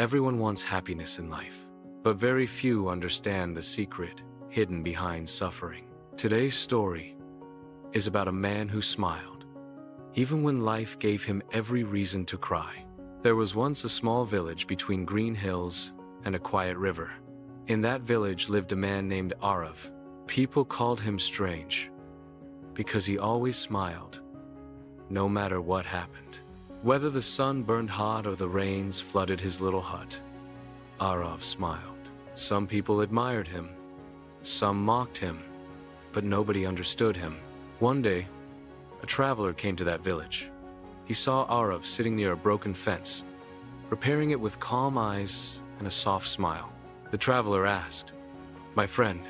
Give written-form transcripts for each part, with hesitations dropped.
Everyone wants happiness in life, but very few understand the secret hidden behind suffering. Today's story is about a man who smiled, even when life gave him every reason to cry. There was once a small village between green hills and a quiet river. In that village lived a man named Arav. People called him strange because he always smiled, no matter what happened. Whether the sun burned hot or the rains flooded his little hut, Arav smiled. Some people admired him, some mocked him, but nobody understood him. One day, a traveler came to that village. He saw Arav sitting near a broken fence, repairing it with calm eyes and a soft smile. The traveler asked, "My friend,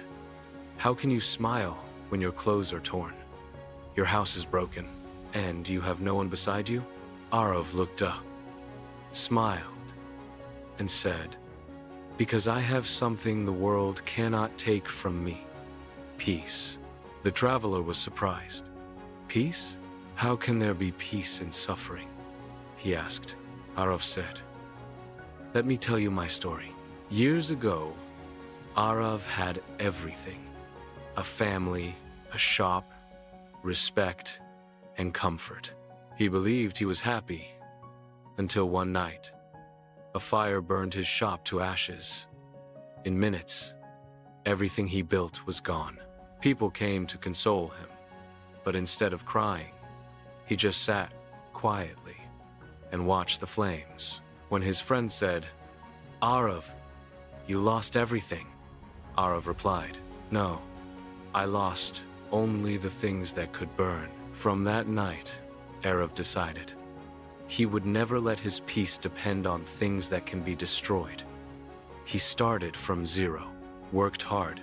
how can you smile when your clothes are torn? Your house is broken, and you have no one beside you?" Arav looked up, smiled, and said, "Because I have something the world cannot take from me, peace." The traveler was surprised. "Peace? How can there be peace in suffering?" he asked. Arav said, "Let me tell you my story. Years ago, Arav had everything: a family, a shop, respect, and comfort. He believed he was happy, until one night, a fire burned his shop to ashes. In minutes, everything he built was gone. People came to console him, but instead of crying, he just sat quietly and watched the flames. When his friend said, "Arav, you lost everything," Arav replied, "No, I lost only the things that could burn." From that night, Arav decided he would never let his peace depend on things that can be destroyed. He started from zero, worked hard,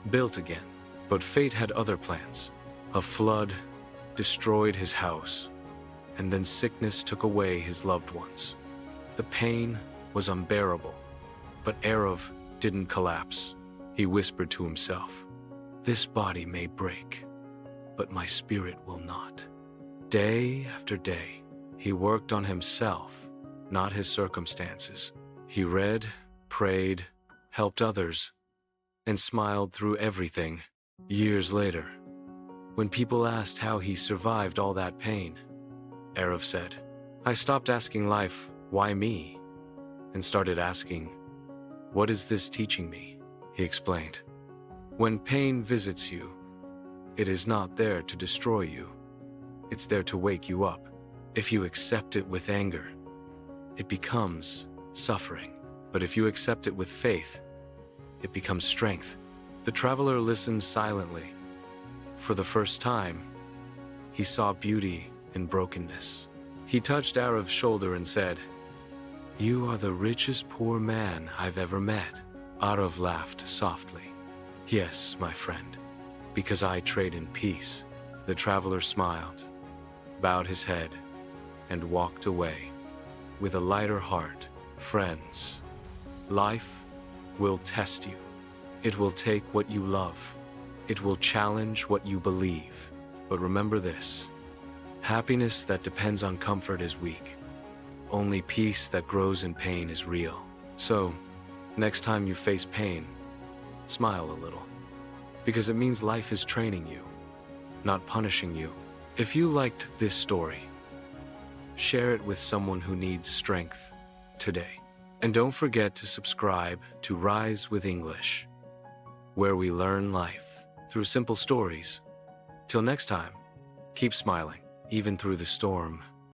built again, but fate had other plans. A flood destroyed his house, and then sickness took away his loved ones. The pain was unbearable, but Arav didn't collapse. He whispered to himself, "This body may break, but my spirit will not." Day after day, he worked on himself, not his circumstances. He read, prayed, helped others, and smiled through everything. Years later, when people asked how he survived all that pain, Arav said, "I stopped asking life, 'Why me?' and started asking, 'What is this teaching me?'" He explained, "When pain visits you, it is not there to destroy you. It's there to wake you up. If you accept it with anger, it becomes suffering. But if you accept it with faith, it becomes strength." The traveler listened silently. For the first time, he saw beauty in brokenness. He touched Arav's shoulder and said, "You are the richest poor man I've ever met." Arav laughed softly. "Yes, my friend, because I trade in peace." The traveler smiled, bowed his head, and walked away with a lighter heart. Friends, life will test you. It will take what you love. It will challenge what you believe. But remember this: happiness that depends on comfort is weak. Only peace that grows in pain is real. So, next time you face pain, smile a little, because it means life is training you, not punishing you. If you liked this story, share it with someone who needs strength today. And don't forget to subscribe to Rise with English, where we learn life through simple stories. Till next time, keep smiling, even through the storm.